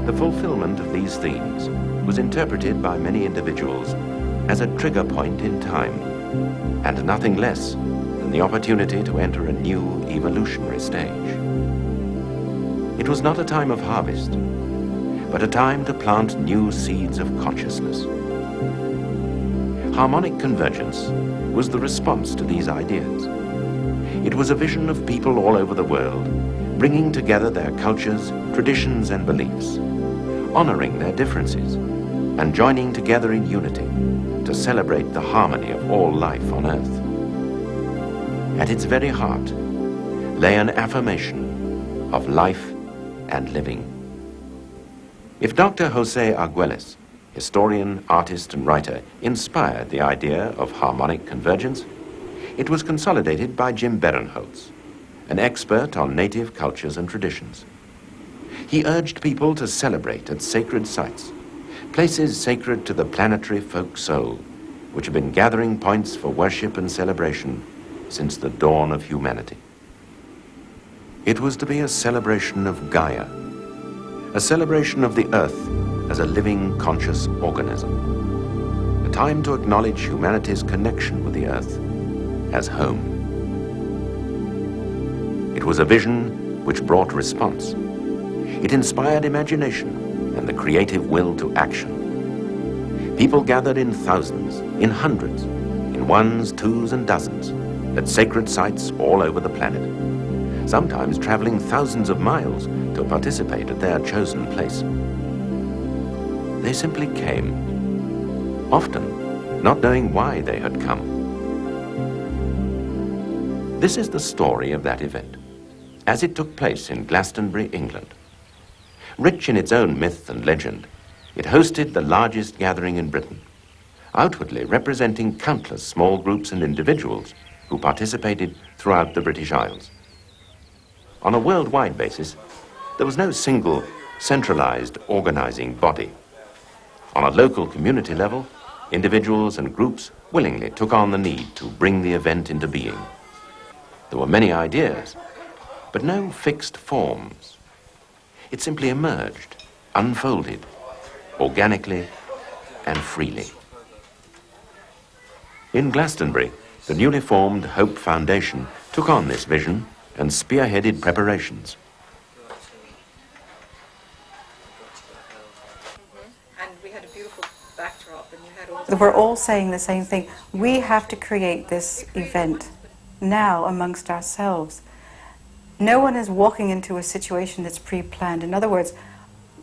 The fulfillment of these themes was interpreted by many individuals as a trigger point in time, and nothing less than the opportunity to enter a new evolutionary stage. It was not a time of harvest, but a time to plant new seeds of consciousness. Harmonic Convergence was the response to these ideas. It was a vision of people all over the world, bringing together their cultures, traditions, and beliefs, honoring their differences, and joining together in unity to celebrate the harmony of all life on Earth. At its very heart lay an affirmation of life and living. If Dr. José Argüelles, historian, artist, and writer, inspired the idea of harmonic convergence, it was consolidated by Jim Berenholtz, an expert on native cultures and traditions. He urged people to celebrate at sacred sites, places sacred to the planetary folk soul, which have been gathering points for worship and celebration since the dawn of humanity. It was to be a celebration of Gaia, a celebration of the Earth as a living, conscious organism, a time to acknowledge humanity's connection with the Earth as home. It was a vision which brought response. It inspired imagination and the creative will to action. People gathered in thousands, in hundreds, in ones, twos, and dozens at sacred sites all over the planet, sometimes traveling thousands of miles to participate at their chosen place. They simply came, often not knowing why they had come. This is the story of that event, as it took place in Glastonbury, England. Rich in its own myth and legend, it hosted the largest gathering in Britain, outwardly representing countless small groups and individuals who participated throughout the British Isles. On a worldwide basis, there was no single, centralized organizing body. On a local community level, individuals and groups willingly took on the need to bring the event into being. There were many ideas, but no fixed forms. It simply emerged, unfolded, organically and freely. In Glastonbury, the newly formed Hope Foundation took on this vision and spearheaded preparations. And we had a beautiful backdrop, and you had all... We're all saying the same thing. We have to create this event now amongst ourselves. No one is walking into a situation that's pre-planned. In other words,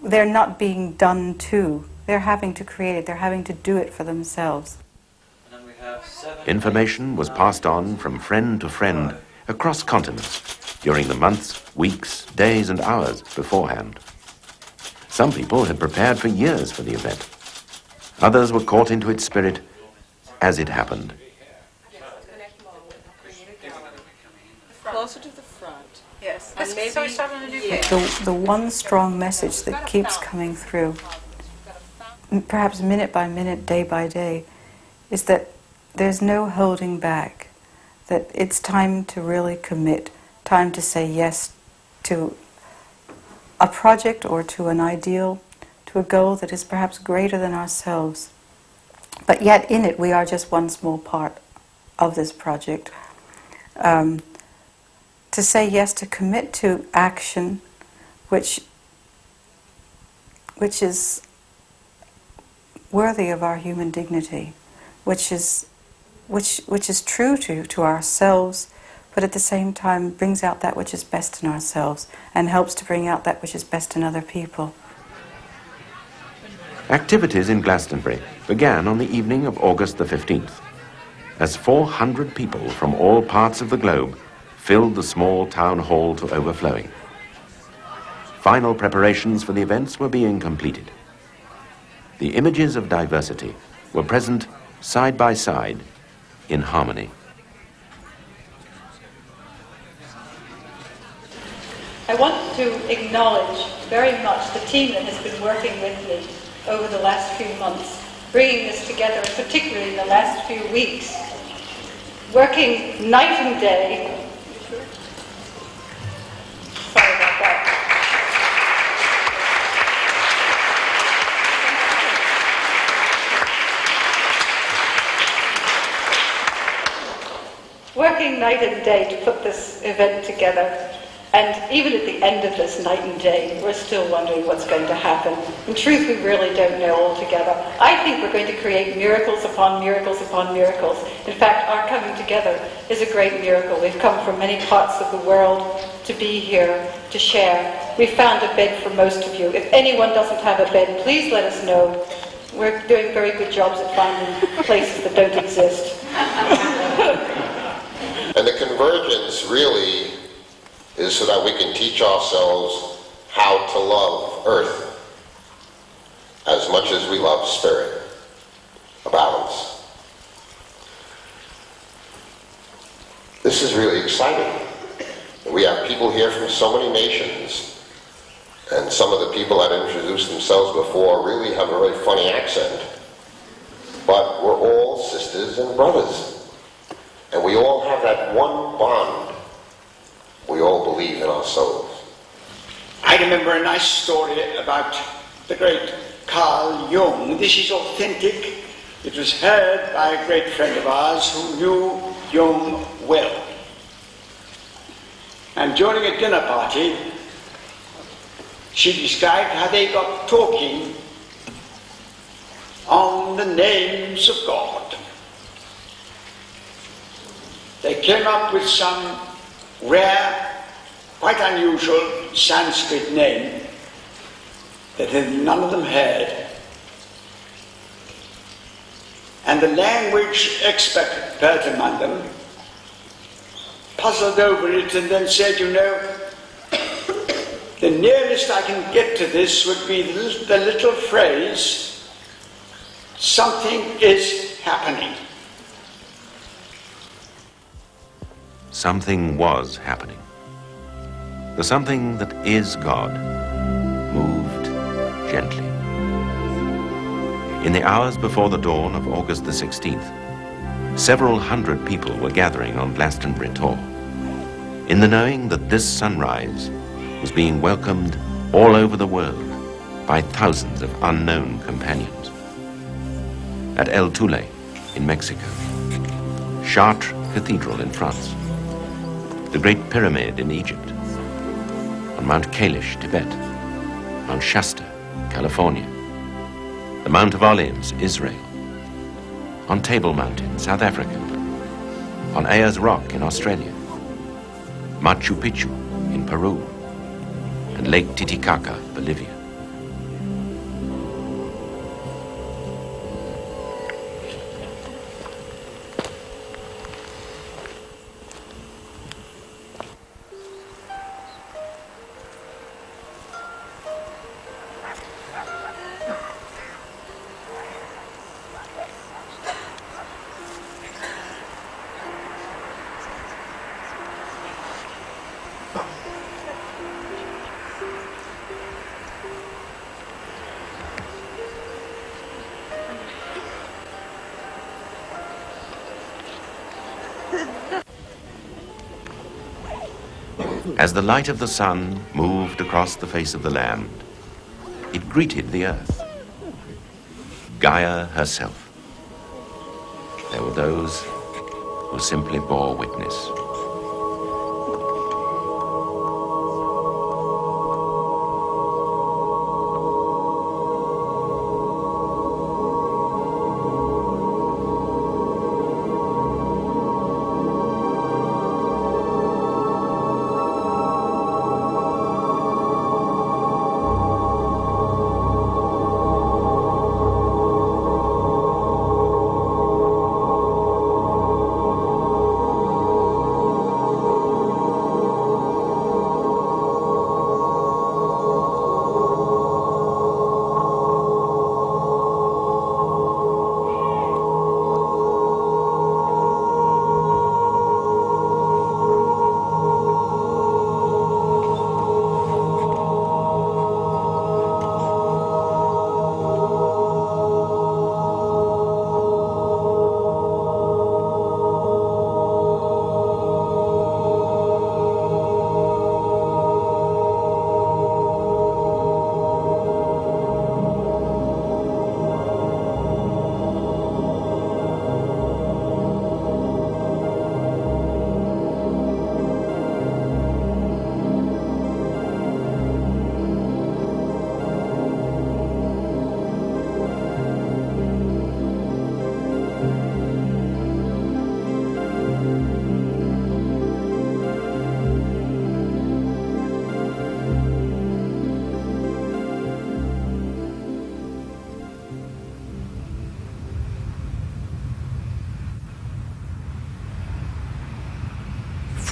they're not being done to. They're having to create it. They're having to do it for themselves. Information was passed on from friend to friend across continents during the months, weeks, days, and hours beforehand. Some people had prepared for years for the event. Others were caught into its spirit as it happened. Closer to the front. Yes. And maybe, the one strong message that keeps coming through, perhaps minute by minute, day by day, is that there's no holding back, that it's time to really commit, time to say yes to a project or to an ideal, to a goal that is perhaps greater than ourselves. But yet in it we are just one small part of this project. To say yes, to commit to action, which is worthy of our human dignity, which is true to ourselves, but at the same time brings out that which is best in ourselves and helps to bring out that which is best in other people. Activities in Glastonbury began on the evening of August the 15th, as 400 people from all parts of the globe filled the small town hall to overflowing. Final preparations for the events were being completed. The images of diversity were present side by side in harmony. I want to acknowledge very much the team that has been working with me over the last few months, bringing this together, and particularly in the last few weeks, working night and day. Sorry about that. working night and day to put this event together. And even at the end of this night and day, we're still wondering what's going to happen. In truth, we really don't know altogether. I think we're going to create miracles upon miracles upon miracles. In fact, our coming together is a great miracle. We've come from many parts of the world to be here, to share. We've found a bed for most of you. If anyone doesn't have a bed, please let us know. We're doing very good jobs at finding places that don't exist. And the convergence really is so that we can teach ourselves how to love Earth as much as we love Spirit, a balance. This is really exciting. We have people here from so many nations, and some of the people that introduced themselves before really have a very funny accent. But we're all sisters and brothers, and we all have that one bond. We all believe in our souls. I remember a nice story about the great Carl Jung. This is authentic. It was heard by a great friend of ours who knew Jung well. And during a dinner party, she described how they got talking on the names of God. They came up with some rare, quite unusual Sanskrit name that none of them had. And the language expert among them puzzled over it and then said, you know, the nearest I can get to this would be the little phrase, something is happening. Something was happening. The something that is God moved gently. In the hours before the dawn of August the 16th, several hundred people were gathering on Glastonbury Tor, in the knowing that this sunrise was being welcomed all over the world by thousands of unknown companions. At El Tule in Mexico, Chartres Cathedral in France, the Great Pyramid in Egypt, on Mount Kailash, Tibet, Mount Shasta, California, the Mount of Olives, Israel, on Table Mountain, South Africa, on Ayers Rock in Australia, Machu Picchu in Peru, and Lake Titicaca, Bolivia. As the light of the sun moved across the face of the land, it greeted the earth, Gaia herself. There were those who simply bore witness.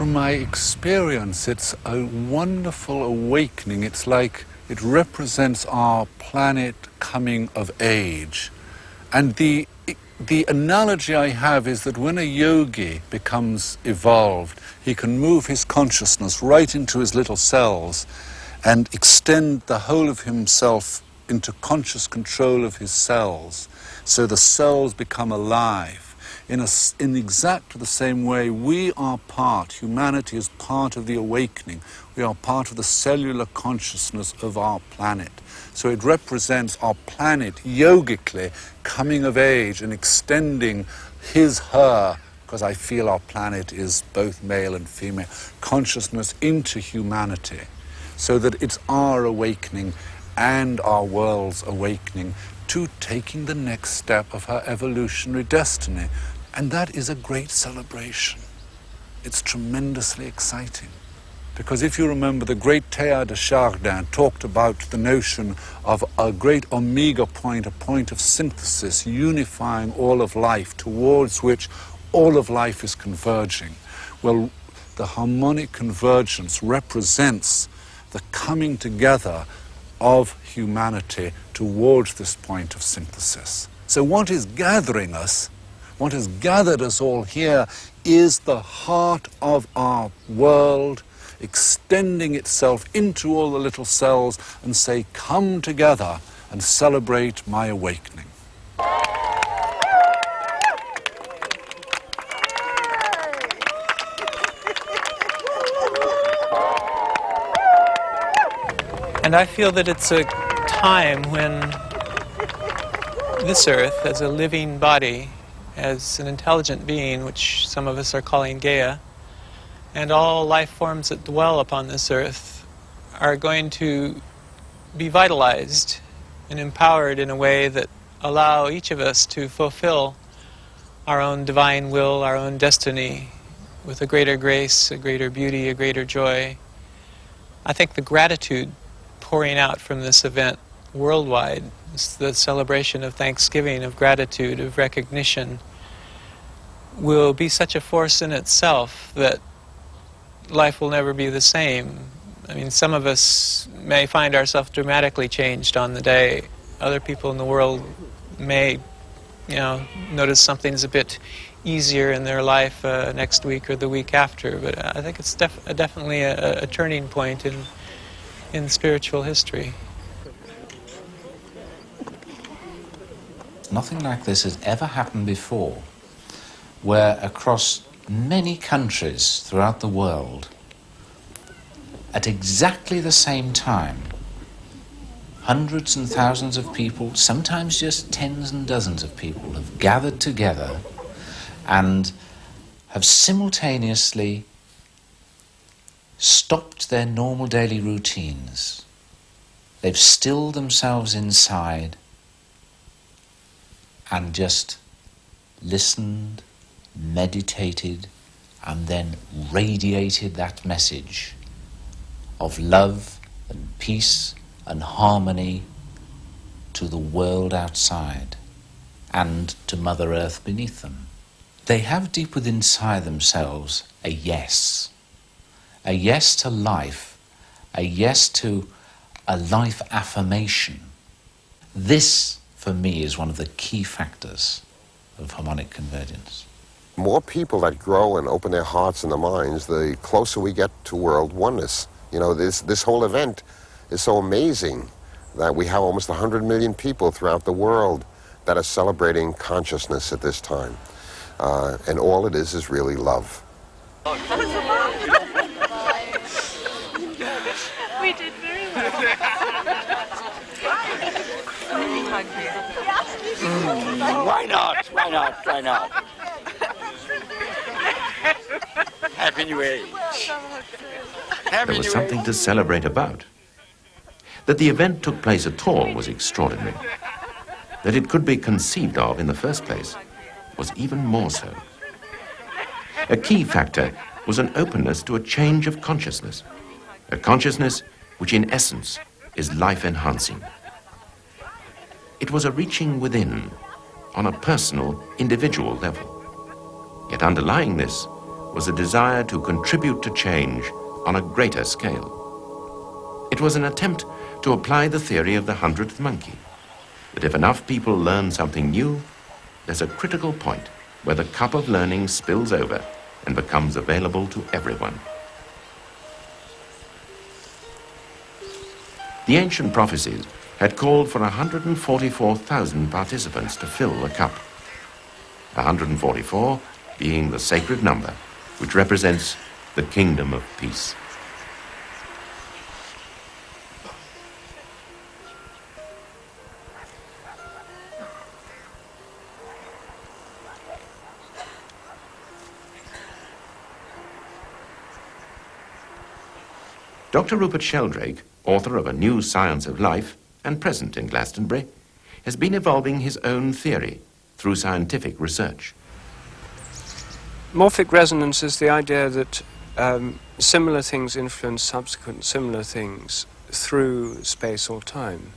from my experience, it's a wonderful awakening. It's like it represents our planet coming of age. And the analogy I have is that when a yogi becomes evolved, he can move his consciousness right into his little cells and extend the whole of himself into conscious control of his cells, so the cells become alive. In exactly the same way, humanity is part of the awakening. We are part of the cellular consciousness of our planet. So it represents our planet yogically coming of age and extending her, because I feel our planet is both male and female, consciousness into humanity, so that it's our awakening and our world's awakening to taking the next step of her evolutionary destiny. And that is a great celebration. It's tremendously exciting. Because if you remember, the great Teilhard de Chardin talked about the notion of a great omega point, a point of synthesis, unifying all of life, towards which all of life is converging. Well, the harmonic convergence represents the coming together of humanity towards this point of synthesis. So what is gathering us, what has gathered us all here, is the heart of our world, extending itself into all the little cells and say, come together and celebrate my awakening. And I feel that it's a time when this earth, as a living body, as an intelligent being, which some of us are calling Gaia, and all life forms that dwell upon this earth are going to be vitalized and empowered in a way that allow each of us to fulfill our own divine will, our own destiny, with a greater grace, a greater beauty, a greater joy. I think the gratitude pouring out from this event worldwide, it's the celebration of thanksgiving, of gratitude, of recognition, will be such a force in itself that life will never be the same. I mean, some of us may find ourselves dramatically changed on the day. Other people in the world may, notice something's a bit easier in their life next week or the week after. But I think it's definitely a turning point in spiritual history. Nothing like this has ever happened before, where across many countries throughout the world, at exactly the same time, hundreds and thousands of people, sometimes just tens and dozens of people, have gathered together and have simultaneously stopped their normal daily routines. They've stilled themselves inside and just listened, meditated, and then radiated that message of love and peace and harmony to the world outside and to Mother Earth beneath them. They have deep within inside themselves a yes to life, a yes to a life affirmation. This, for me, is one of the key factors of harmonic convergence. More people that grow and open their hearts and their minds, the closer we get to world oneness. This whole event is so amazing that we have almost 100 million people throughout the world that are celebrating consciousness at this time. And all it is really love. We did very well. Why not? Why not? Why not? Happy New Age. There was something to celebrate about. That the event took place at all was extraordinary. That it could be conceived of in the first place was even more so. A key factor was an openness to a change of consciousness, a consciousness which in essence is life-enhancing. It was a reaching within on a personal, individual level. Yet underlying this was a desire to contribute to change on a greater scale. It was an attempt to apply the theory of the 100th monkey, that if enough people learn something new, there's a critical point where the cup of learning spills over and becomes available to everyone. The ancient prophecies had called for 144,000 participants to fill the cup, 144 being the sacred number which represents the kingdom of peace. Dr. Rupert Sheldrake, author of A New Science of Life and present in Glastonbury, has been evolving his own theory through scientific research. Morphic resonance is the idea that similar things influence subsequent similar things through space or time.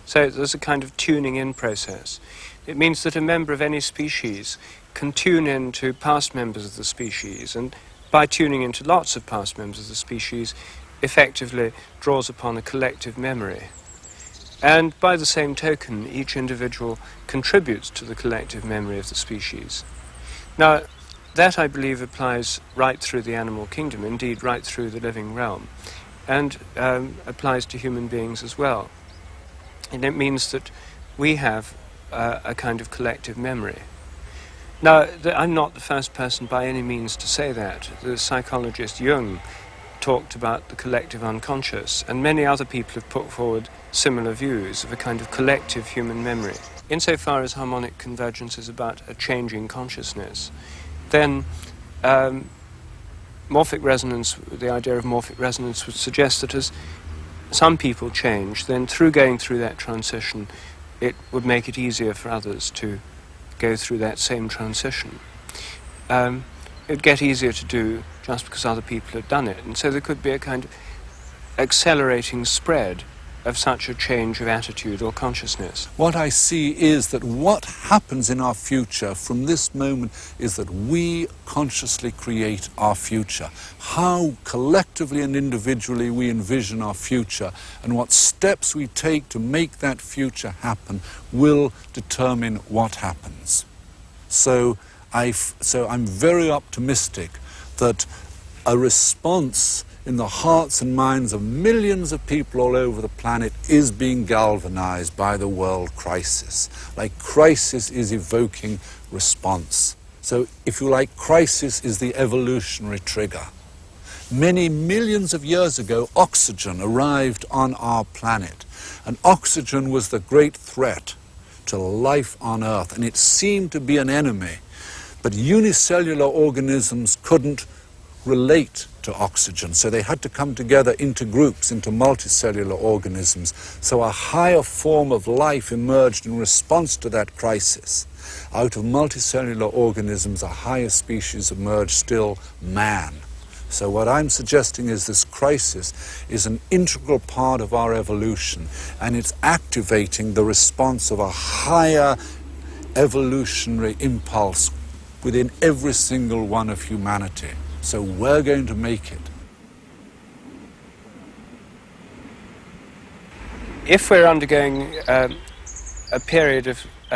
So there's a kind of tuning in process. It means that a member of any species can tune in to past members of the species, and by tuning into lots of past members of the species, effectively draws upon a collective memory. And by the same token, each individual contributes to the collective memory of the species. Now, that, I believe, applies right through the animal kingdom, indeed right through the living realm, and applies to human beings as well. And it means that we have a kind of collective memory. Now, I'm not the first person by any means to say that. The psychologist Jung talked about the collective unconscious, and many other people have put forward similar views of a kind of collective human memory. Insofar as harmonic convergence is about a changing consciousness, then morphic resonance, the idea of morphic resonance would suggest that as some people change, then through going through that transition, it would make it easier for others to go through that same transition. It'd get easier to do just because other people have done it. And so there could be a kind of accelerating spread of such a change of attitude or consciousness. What I see is that what happens in our future from this moment is that we consciously create our future. How collectively and individually we envision our future and what steps we take to make that future happen will determine what happens. So I'm very optimistic that a response in the hearts and minds of millions of people all over the planet is being galvanized by the world crisis. Like, crisis is evoking response. So, if you like, crisis is the evolutionary trigger. Many millions of years ago, oxygen arrived on our planet, and oxygen was the great threat to life on Earth, and it seemed to be an enemy. But unicellular organisms couldn't relate to oxygen, so they had to come together into groups, into multicellular organisms. So a higher form of life emerged in response to that crisis. Out of multicellular organisms, a higher species emerged, still man. So what I'm suggesting is this crisis is an integral part of our evolution, and it's activating the response of a higher evolutionary impulse within every single one of humanity. So we're going to make it. If we're undergoing a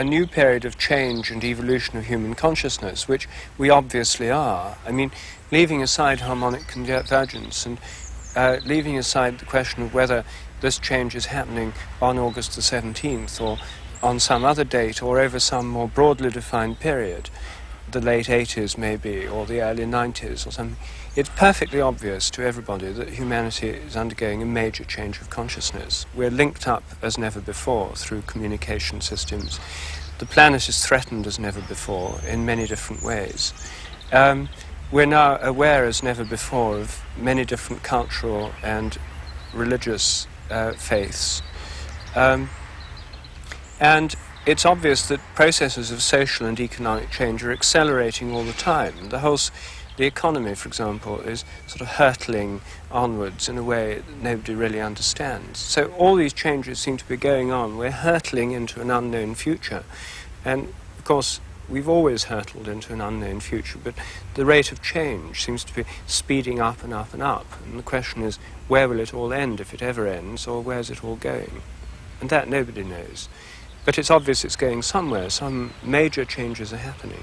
new period of change and evolution of human consciousness, which we obviously are, I mean, leaving aside harmonic convergence and leaving aside the question of whether this change is happening on August the 17th or on some other date or over some more broadly defined period, the late 80s maybe, or the early 90s or something, it's perfectly obvious to everybody that humanity is undergoing a major change of consciousness. We're linked up as never before through communication systems. The planet is threatened as never before in many different ways. We're now aware as never before of many different cultural and religious faiths. And it's obvious that processes of social and economic change are accelerating all the time. The economy, for example, is sort of hurtling onwards in a way that nobody really understands. So all these changes seem to be going on. We're hurtling into an unknown future. And, of course, we've always hurtled into an unknown future, but the rate of change seems to be speeding up and up and up. And the question is, where will it all end, if it ever ends, or where's it all going? And that nobody knows. But it's obvious it's going somewhere. Some major changes are happening.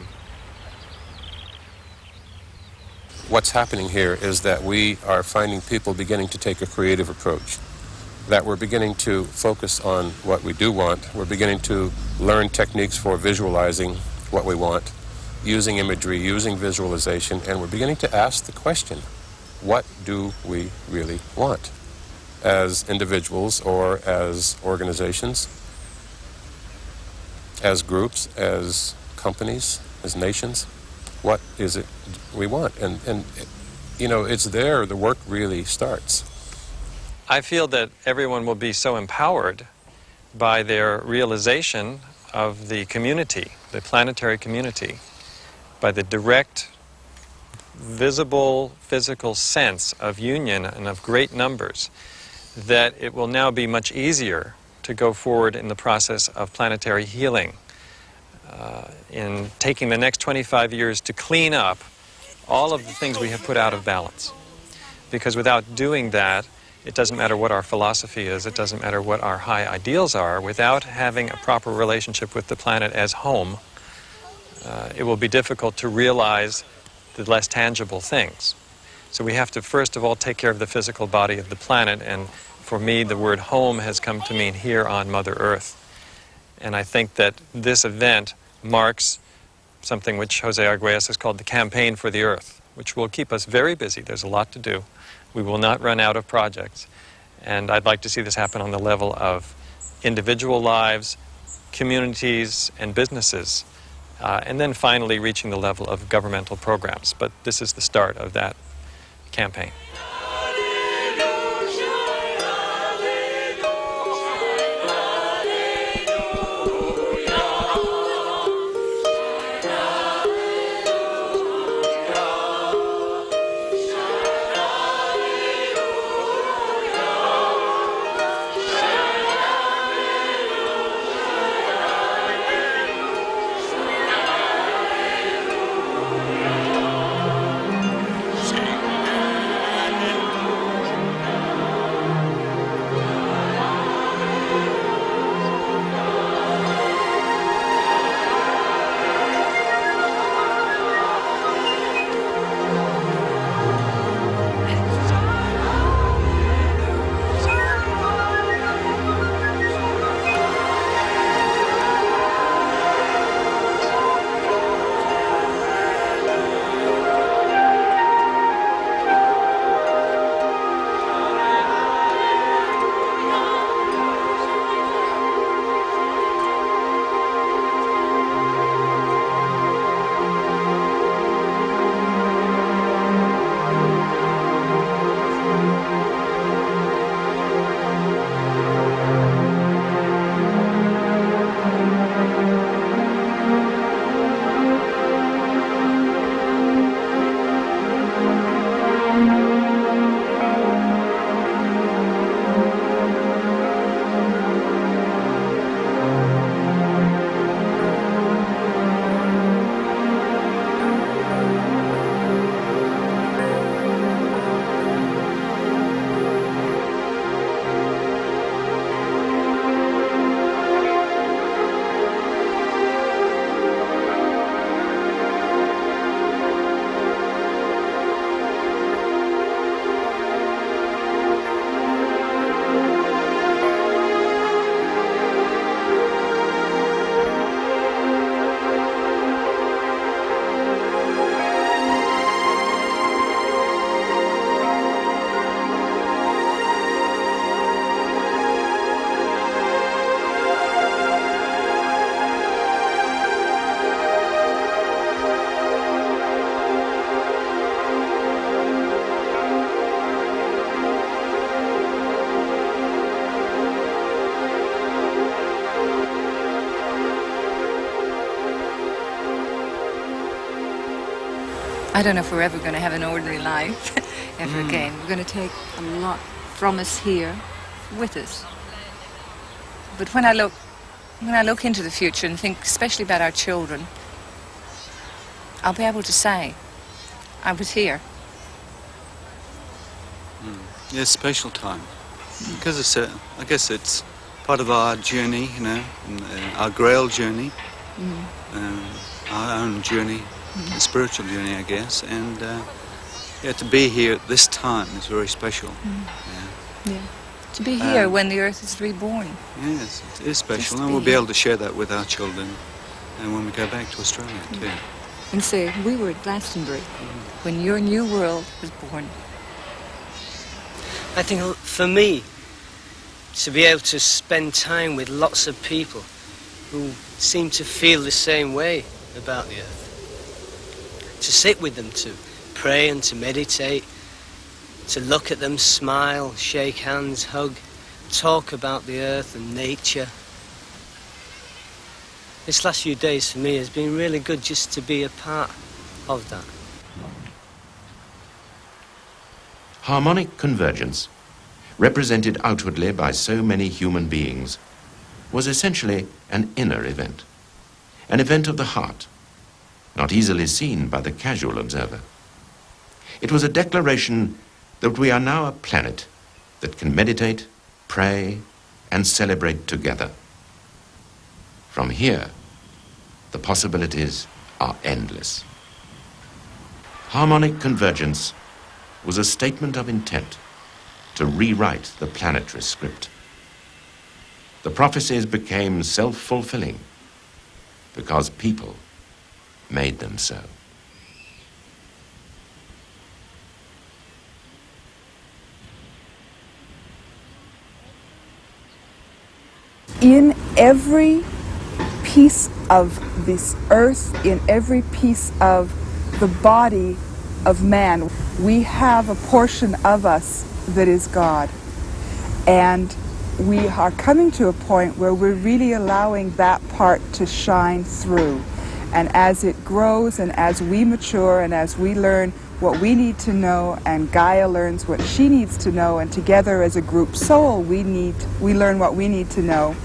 What's happening here is that we are finding people beginning to take a creative approach, that we're beginning to focus on what we do want. We're beginning to learn techniques for visualizing what we want, using imagery, using visualization, and we're beginning to ask the question, what do we really want as individuals or as organizations, as groups, as companies, as nations? What is it we want? And you know, it's there the work really starts. I feel that everyone will be so empowered by their realization of the community, the planetary community, by the direct, visible, physical sense of union and of great numbers, that it will now be much easier to go forward in the process of planetary healing, in taking the next 25 years to clean up all of the things we have put out of balance. Because without doing that, it doesn't matter what our philosophy is, it doesn't matter what our high ideals are, without having a proper relationship with the planet as home, it will be difficult to realize the less tangible things. So we have to first of all take care of the physical body of the planet, and for me the word home has come to mean here on Mother Earth. And I think that this event marks something which José Argüelles has called the campaign for the Earth, which will keep us very busy. There's a lot to do. We will not run out of projects. And I'd like to see this happen on the level of individual lives, communities, and businesses, and then finally reaching the level of governmental programs. But this is the start of that campaign. I don't know if we're ever going to have an ordinary life ever again. We're going to take a lot from us here with us. But when I look into the future and think especially about our children, I'll be able to say, I was here. Yeah, special time. Because it's I guess it's part of our journey, you know, our Grail journey, our own journey, the spiritual journey, I guess. And yeah, to be here at this time is very special. Yeah. To be here when the earth is reborn. Yes, it is special, Just and be we'll be here. able to share that with our children, and when we go back to Australia too. And say, we were at Glastonbury when your new world was born. I think for me, to be able to spend time with lots of people who seem to feel the same way about the earth, to sit with them, to pray and to meditate, to look at them, smile, shake hands, hug, talk about the earth and nature. This last few days for me has been really good just to be a part of that. Harmonic convergence, represented outwardly by so many human beings, was essentially an inner event, an event of the heart, not easily seen by the casual observer. It was a declaration that we are now a planet that can meditate, pray, and celebrate together. From here, the possibilities are endless. Harmonic convergence was a statement of intent to rewrite the planetary script. The prophecies became self-fulfilling because people made them so. In every piece of this earth, in every piece of the body of man, we have a portion of us that is God. And we are coming to a point where we're really allowing that part to shine through. And as it grows and as we mature and as we learn what we need to know and Gaia learns what she needs to know, and together as a group soul we learn what we need to know,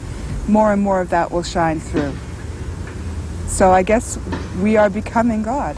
more and more of that will shine through. So I guess we are becoming God.